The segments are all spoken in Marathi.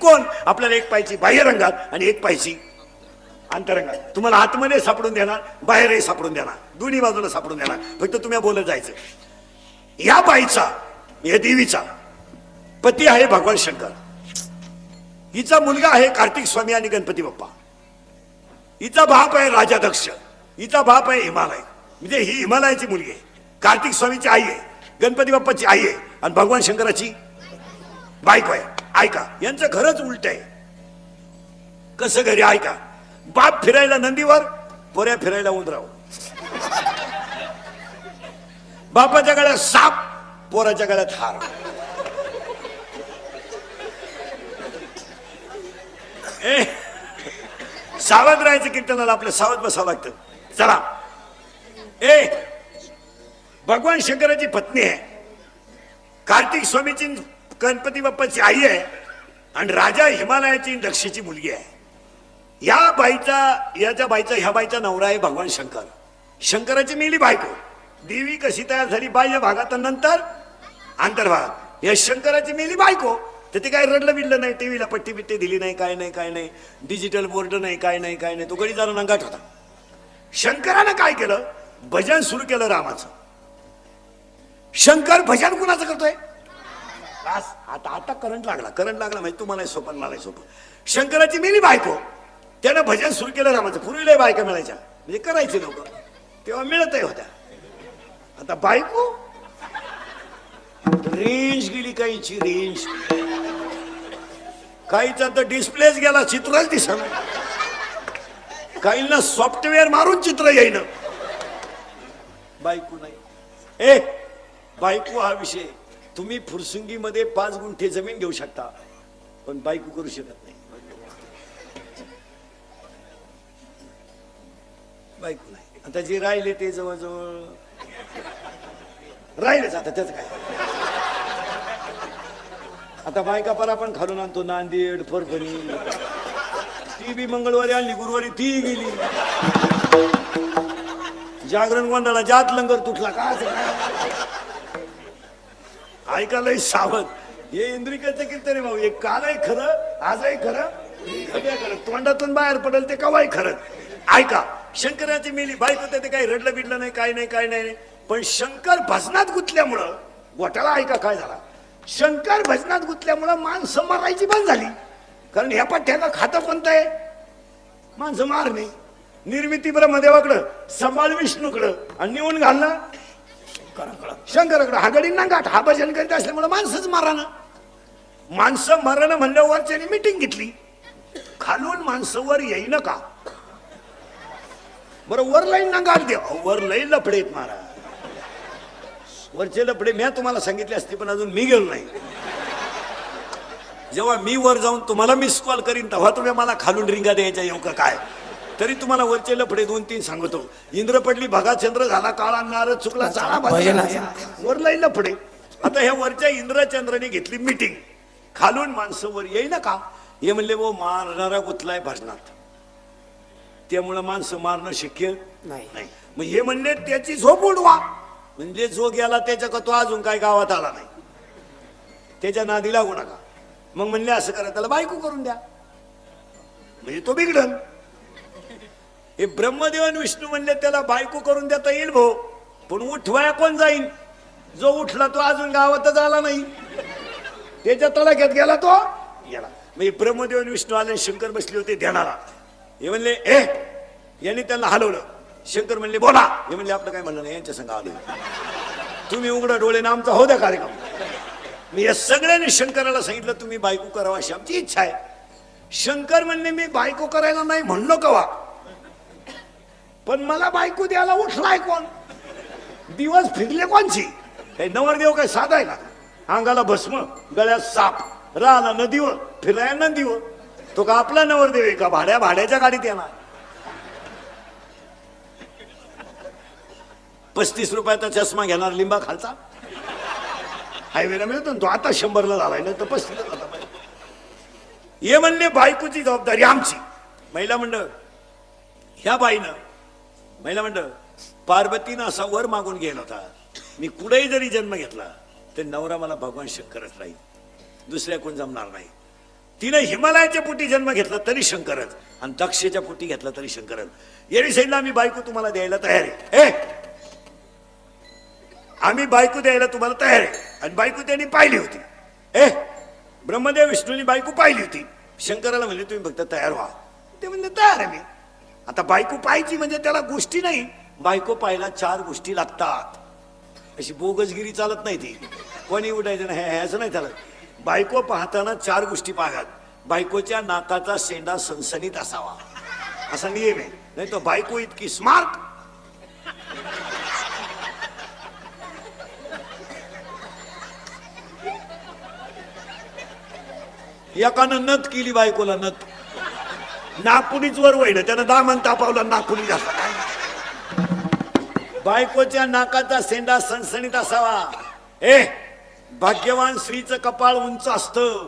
कोण? आपल्याला एक पाहिजे बाह्य रंगात आणि एक पाहिजे अंतरंगात. तुम्हाला आतमध्ये सापडून देणार, बाहेरही सापडून देणार, दोन्ही बाजूला सापडून देणार. फक्त तुम्ही बोलत जायचं. या बाईचा, या देवीचा पती आहे भगवान शंकर, हिचा मुलगा आहे कार्तिक स्वामी आणि गणपती बाप्पा, हिचा बाप आहे राजा दक्ष, हिचा बाप आहे हिमालय. म्हणजे ही हिमालयाची मुलगी आहे, कार्तिक स्वामीची आई आहे, गणपती बाप्पाची आई आहे आणि भगवान शंकराची बायको आहे. ऐका, यांचं खरंच उलट आहे. कसं घरी? ऐका, बाप फिरायला नंदीवर, पोऱ्या फिरायला उंदरावर. बापाच्या गळ्यात साप, पोराच्या गळ्यात हार. सावध राहायचं कीर्तनाला, आपलं सावध बसावं लागतं. चला, भगवान शंकराची पत्नी आहे, कार्तिक स्वामीची गणपती बाप्पाची आई आहे आणि राजा हिमालयाची दक्षिची मुलगी आहे. ह्या बाईचा ह्या बाईचा नवरा आहे भगवान शंकर. शंकराची मेली बायको. देवी कशी तयार झाली? बाह्य भागात, नंतर अंतर्भागात. या शंकराची मेली बायको, तर ते काय रडलं बिडलं नाही, टीव्हीला पट्टी बिट्टी दिली नाही, काय नाही काय नाही, डिजिटल बोर्ड नाही, काय नाही काय नाही. तो गडी जरा नंगाट होता. शंकरानं काय केलं? भजन सुरू केलं रामाचं. शंकर भजन कुणाचं करतोय? आता करंट लागला म्हणजे तुम्हाला सोपं, मला सोपं. शंकराची मेली बायको, त्यानं भजन सुरू केलं रामाचं. पूर्वीला बायका मिळायच्या, म्हणजे करायचे लोक, तेव्हा मिळतही होत्या. आता बायको, रेंज गेली, काहीची रेंज, काहीचा तर डिस्प्लेच गेला, चित्रच दिसलं, काहींना सॉफ्टवेअर मारून चित्र येईन. बायको नाही. बायको हा विषय. तुम्ही फुरसुंगीमध्ये 5 गुंठे जमीन घेऊ शकता, पण बायको करू शकत नाही. बायको नाही. आता जे राहिले ते जवळजवळ राहिलेच. आता त्याच काय, आता बायका पर आपण खालून आणतो, नांदेड, परभणी. ती बी मंगळवारी आणली, गुरुवारी ती गेली. जागरण गोंधळा, जात लंगर तुटला का? ऐकायला सावध. हे इंद्रिकाचं कीर्तन आहे भाऊ. हे कालही खरं, आजही खरं, तोंडातून बाहेर पडेल ते कवाही खरं. ऐका, शंकराची मेली बायको, ते काही रडलं बिडलं नाही, काय नाही काय नाही. पण शंकर भजनात गुंतल्यामुळं घोटाळा. ऐका काय झाला? शंकर भजनात गुंतल्यामुळं माणसं मारायची बंद झाली. कारण ह्या पठ्ठ्याला खातं कोणतं आहे? माणसं मारणे. निर्मिती ब्रह्मदेवाकडं, संभाळ विष्णूकडं आणि निवून घालणं शंकराकडं. हा गडींना गाठ. हा भजन करीत असल्यामुळे माणसंच माराना. माणसं मरण म्हणल्यावर त्यांनी मिटिंग घेतली. खालून माणसं वर येईन का? बरं, वर लाईन ना गाठ द्या. वर लई लफडेत मारा. वरचे लफडे मी तुम्हाला सांगितले असते, पण अजून मी गेलो नाही. जेव्हा मी वर जाऊन तुम्हाला मिस कॉल करीन, तेव्हा तुम्ही मला खालून रिंगा द्यायच्या येऊ का काय? तरी तुम्हाला वरचे लफडे 2-3 सांगतो. इंद्र पडली भगा, चंद्र झाला काळा, नारद चुकला, चाळा वर लई लफडे. आता ह्या वरच्या इंद्रचंद्राने घेतली मीटिंग. खालून माणसं वर येई ना का? हे म्हणले, वो मारणारा गुतलाय भजनात, त्यामुळे माणसं मारणं शक्य नाही. मग हे म्हणले त्याची झोप उडवा. म्हणजे जो गेला त्याच्या का तो अजून काय गावात आला नाही, त्याच्या नादी लागू नका. मग म्हणले असं करा, त्याला बायको करून द्या, म्हणजे तो बिघडन. हे ब्रह्मदेव आणि विष्णू म्हणले त्याला बायको करून देता येईल भाऊ, पण उठवाया कोण जाईल? जो उठला तो अजून गावातच आला नाही, त्याच्या तडाख्यात गेला तो गेला. म्हणजे ब्रह्मदेव आणि विष्णू आले, शंकर बसले होते ध्यानाला. हे म्हणले यांनी त्यांना हलवलं. शंकर म्हणले बोला. हे म्हणले आपलं काय म्हणलं नाही, यांच्या संग आलो. तुम्ही उघडा डोळे ना, आमचा हो द्या कार्यक्रम. मी या सगळ्यांनी शंकराला सांगितलं तुम्ही बायको करावा अशी आमची इच्छा आहे. शंकर म्हणले मी बायको करायला नाही म्हणलो कवा, पण मला बायको द्यायला उठलाय कोण? दिवस फिरले कोणची? काही नवरदेव काय साधा आहे का? अंगाला भस्म, गळ्यात साप, राहला नदीवर, फिराय नदीवर. तो का आपला नवरदेव आहे का? भाड्याच्या गाडीत येणार. 35 रुपयाचा चष्मा घेणार लिंबा खालचा, हायवेला मिळतो तो. आता 100ला झालाय ना, तर 35ला झाला. हे म्हणले बायकोची जबाबदारी आमची. महिला मंडळ ह्या बाईनं, महिला मंडळ पार्वतीनं असा वर मागून गेला होता, मी कुठेही जरी जन्म घेतला तर नवरा मला भगवान शंकरच राहील, दुसऱ्या कोण जमणार नाही. तिने हिमालयाच्या पोटी जन्म घेतला तरी शंकरच, आणि दक्षेच्या पोटी घेतला तरी शंकरच. येरी साईडला आम्ही बायको तुम्हाला द्यायला तयार आहे. आम्ही बायको द्यायला तुम्हाला तयार आहे. आणि बायको त्यांनी पाहिली होती. ब्रह्मदेव विष्णूंनी बायको पाहिली होती. शंकराला म्हणजे तुम्ही फक्त तयार व्हा. ते म्हणजे तयार आहे मी. आता बायको पाहायची म्हणजे त्याला गोष्टी नाही, बायको पाहायला 4 गोष्टी लागतात. अशी बोगसगिरी चालत नाही ती. कोणी उठायचं नाही ह्याच नाही चालत. बायको पाहताना 4 गोष्टी पाहतात. बायकोच्या नाकाचा शेंडा सणसणीत असावा असा नियम आहे. नाही तर बायको इतकी स्मार्ट, एकानं नथ केली बायकोला, नथ नागपुडीच वर वहिलं त्यानं दामन तापावला, नागपुडी झाला. बायकोच्या नाकाचा शेंडा सणसणीत असावा. भाग्यवान स्त्रीचं कपाळ उंच असतं.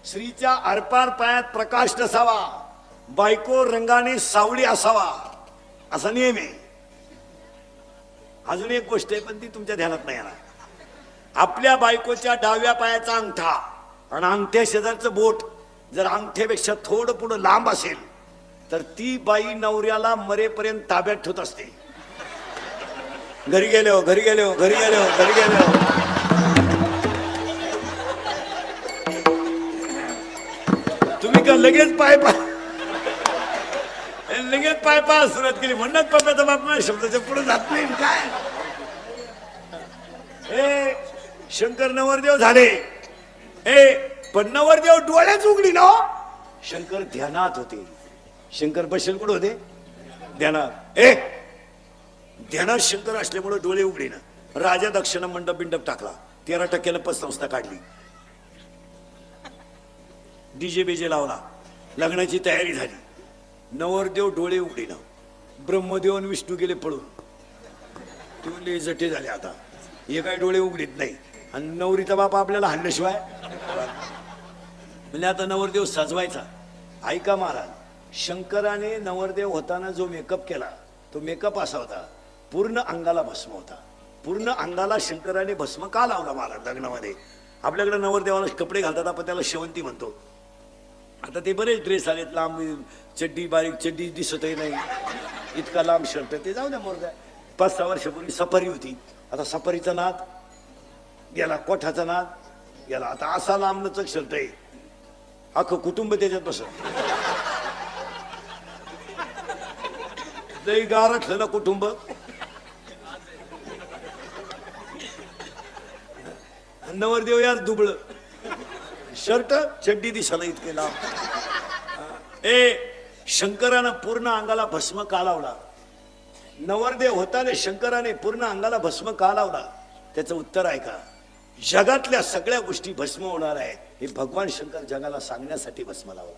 स्त्रीच्या आरपार पायात प्रकाश नसावा. बायको रंगाने सावळी असावा असा नियम आहे. अजून एक गोष्ट आहे पण ती तुमच्या ध्यानात नाही येणार. आपल्या बायकोच्या डाव्या पायाचा अंगठा आणि अंगठ्या शेजारचं बोट जर अंगठ्यापेक्षा थोडं पुढं लांब असेल तर ती बाई नवऱ्याला मरेपर्यंत ताब्यात ठेवत असते. घरी गेलो घरी गेलो घरी गेलो घरी गेलो. तुम्ही का लगेच पाय सुरुवात केली म्हणत पप्पाचा बाप नाही शब्दाच्या पुढे जात नाही काय. शंकर नवरदेव झाले. पण नवरदेव डोळ्याच उघडी ना. शंकर ध्यानात होते. शंकर बसेल कुठे होते? ध्यानात. ध्यानात शंकर असल्यामुळे डोळे उघडी ना. राजा दक्षिणा मंडप बिंडप टाकला. 13% पतसंस्था काढली. डीजे बेजे लावला. लग्नाची तयारी झाली. नवरदेव डोळे उघडी ना. ब्रह्मदेव आणि विष्णू गेले पळून. ते जटे झाले. आता हे काय डोळे उघडीत नाही. आणि नवरीचा बाप आपल्याला हल्ल्याशिवाय म्हणजे आता नवरदेव सजवायचा. ऐका महाराज, शंकराने नवरदेव होताना जो मेकअप केला तो मेकअप असा होता, पूर्ण अंगाला भस्म होता. पूर्ण अंगाला शंकराने भस्म का लावला महाराज लग्नामध्ये? आपल्याकडे नवरदेवाला कपडे घालतात, आपण त्याला शेवंती म्हणतो. आता ते बरेच ड्रेस आलेत, लांब चड्डी, बारीक चड्डी दिसतही नाही, इतका लांब शर्ट. ते जाऊ द्या मोरद्या. 5-6 वर्षापूर्वी सफारी होती. आता सफारीचा नाद गेला, कोठाचा नाद गेला. आता असा लांबलचक शर्ट आहे, अख्खं कुटुंब त्याच्यात बसत. लई गारठलं ना कुटुंब. नवरदेव यार दुबळ शर्ट, चड्डी दिसायला इतके लांब. शंकरानं पूर्ण अंगाला भस्म का लावला? नवरदेव होताने शंकराने पूर्ण अंगाला भस्म का लावला? त्याचं उत्तर आहे का? जगातल्या सगळ्या गोष्टी भस्म होणार आहेत हे भगवान शंकर जगाला सांगण्यासाठी भस्म लावला.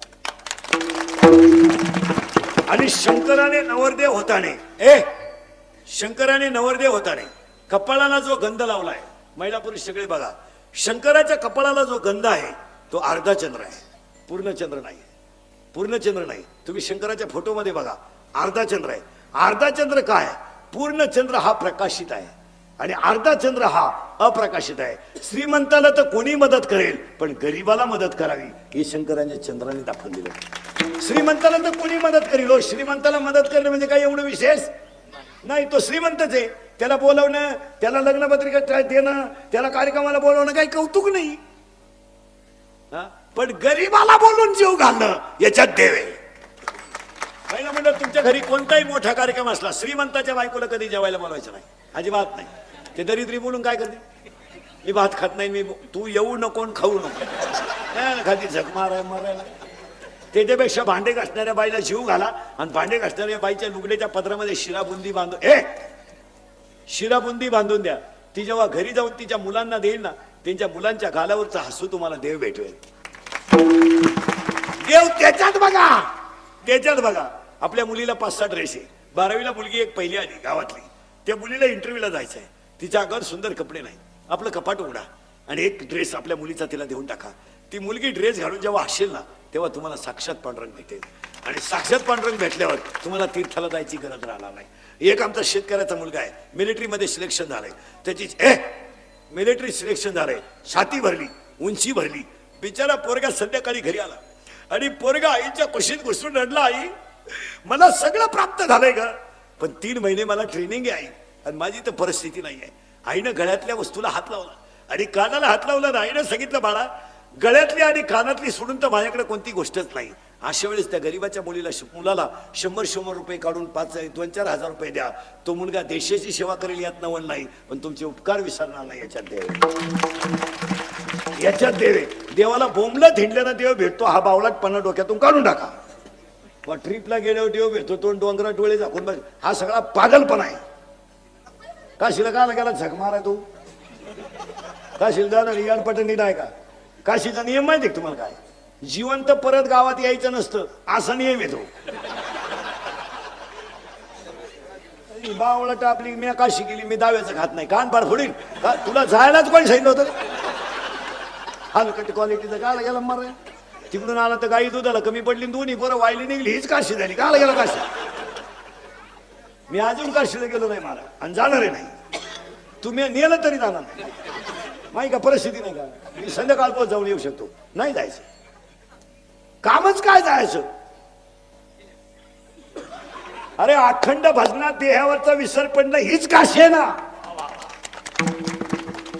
आणि शंकराने नवरदेव होताने कपाळाला जो गंध लावलाय, महिला पुरुष सगळे बघा, शंकराच्या कपाळाला जो गंध आहे तो अर्धा चंद्र आहे, पूर्ण चंद्र नाही. पूर्ण चंद्र नाही. तुम्ही शंकराच्या फोटोमध्ये बघा, अर्धा चंद्र आहे. अर्धा चंद्र काय? पूर्ण चंद्र हा प्रकाशित आहे आणि अर्धा चंद्र हा अप्रकाशित आहे. श्रीमंताला तर कोणी मदत करेल, पण गरीबाला मदत करावी हे शंकराच्या चंद्राने दाखवून दिलं. श्रीमंताला तर कोणी मदत करेल. हो, श्रीमंताला मदत करणं म्हणजे काय एवढं विशेष नाही. तो श्रीमंतच आहे. त्याला बोलवणं, त्याला लग्नपत्रिका देणं, त्याला कार्यक्रमाला बोलवणं काही कौतुक नाही. पण गरीबाला बोलून जीव घालणं याच्यात देव आहे. पहिलं म्हणलं, तुमच्या घरी कोणताही मोठा कार्यक्रम असला, श्रीमंताच्या बायकोला कधी जेवायला बोलवायचं नाही, अजिबात नाही. ते दरिद्री बोलून काय करते? मी भात खात नाही, मी तू येऊ नको खाऊ नको, खाती झक मारायला. त्याच्यापेक्षा भांडे घासणाऱ्या बाईला जीव घाला आणि भांडे घासणाऱ्या बाईच्या लुगड्याच्या पदरामध्ये शिराबुंदी बांधून शिराबुंदी बांधून द्या. ती जेव्हा घरी जाऊन तिच्या मुलांना देईल ना, त्यांच्या मुलांच्या गालावरचा हसू तुम्हाला देव भेटवेल. देव त्याच्यात बघा. आपल्या मुलीला 5-6 ड्रेस आहे. 12वीला मुलगी एक पहिली आली गावातली. त्या मुलीला इंटरव्ह्यूला जायचंय. तिच्या अंगावर सुंदर कपडे नाही. आपलं कपाट उघडा आणि एक ड्रेस आपल्या मुलीचा तिला देऊन टाका. ती मुलगी ड्रेस घालून जेव्हा असेल ना, तेव्हा तुम्हाला साक्षात पांडुरंग भेटेल. आणि साक्षात पांडुरंग भेटल्यावर तुम्हाला तीर्थाला जायची गरज राहणार नाही. एक आमचा शेतकऱ्याचा मुलगा आहे, मिलिटरीमध्ये सिलेक्शन झालंय. त्याची मिलिटरी सिलेक्शन झालंय, छाती भरली, उंची भरली. बिचारा पोरगा संध्याकाळी घरी आला. आणि पोरगा आईच्या कुशीत घुसून रडला, आई मला सगळं प्राप्त झालंय ग, पण 3 महिने मला ट्रेनिंग आहे आई, आणि माझी तर परिस्थिती नाही आहे. आईनं गळ्यातल्या वस्तूला हात लावला आणि कानाला हात लावला. आईनं सांगितलं, बाळा गळ्यातली आणि कानातली सोडून तर माझ्याकडे कोणती गोष्टच नाही. अशा वेळेस त्या गरीबाच्या मुलाला 100 रुपये काढून 2-4 हजार रुपये द्या. तो मुलगा देशाची सेवा करेल यात नवल नाही, पण तुमचे उपकार विसरणार नाही याच्यात देवे, याच्यात देवे. देवाला बोंबलं थिंडल्यानं देव भेटतो. हा बावळटपणा डोक्यातून काढून टाका. ट्रिपला गेल्यावर देव भेटतो, तो डोंगरात डोळे झाकून बस, हा सगळा पागलपणा आहे. काशीला का गेला झक मारा तू? काशीला जाणार याडपटणी नाही का? काशीचा नियम माहिती आहे तुम्हाला काय? जिवंत परत गावात यायचं नसतं, असा नियम येतो. बावळट आपली मी काशी गेली, मी दाव्याचं खात नाही, कान पाड फोडीन का? तुला जायलाच कोणी सांगितलं होतं? हलकट क्वालिटीचं काला गेला मार. तिकडून आला तर गाई दुधाला कमी पडली, दोन्ही बरं वायली निघली, हीच काशी झाली. काला गेला काशी? मी अजून काशीला गेलो नाही मला, आणि जाणारही नाही. तुम्ही नेलं तरी जाणार नाही. माहिती का परिस्थिती नाही का? मी संध्याकाळपोत जाऊन येऊ शकतो, नाही जायचं. कामच काय जायचं? अरे अखंड भजनात देहावरचा विसर पडणं हीच काशी आहे ना.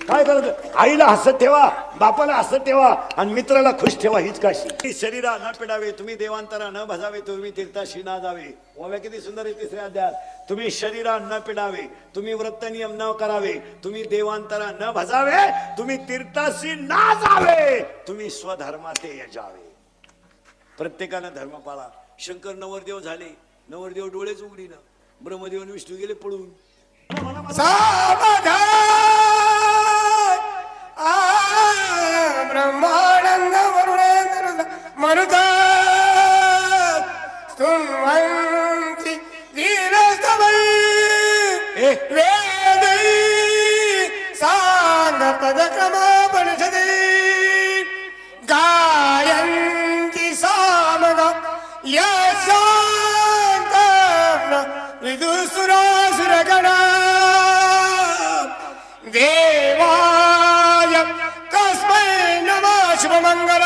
काय करायचं? आईला हसत ठेवा, बापाला हसत ठेवा, आणि मित्राला खुश ठेवा, हीच काशी. शरीरा न पिडावे, तुम्ही देवांतरा न भजावे, तुम्ही तीर्थाशी ना जावे. ओव्या किती सुंदर आहे 3ऱ्या अध्यायात. तुम्ही शरीरा न पिडावे, तुम्ही व्रत नियम न करावे, तुम्ही देवांतरा न भजावे, तुम्ही तीर्थाशी ना जावे, तुम्ही स्वधर्माते यजावे. प्रत्येकानं धर्म पाळा. शंकर नवरदेव झाले, नवरदेव डोळेच उघडीना, ब्रह्मदेव आणि विष्णू गेले पळून. ब्रह्मानंद वरुणेंद्र मरुता स्तुवन्ति धीरस्तवै वेदै साङ्गपदक्रमोपनिषदि गायन्ति सामगा यशान्तं विदुसुरासुरगणा देवाय कस्मै नमः शुभमङ्गल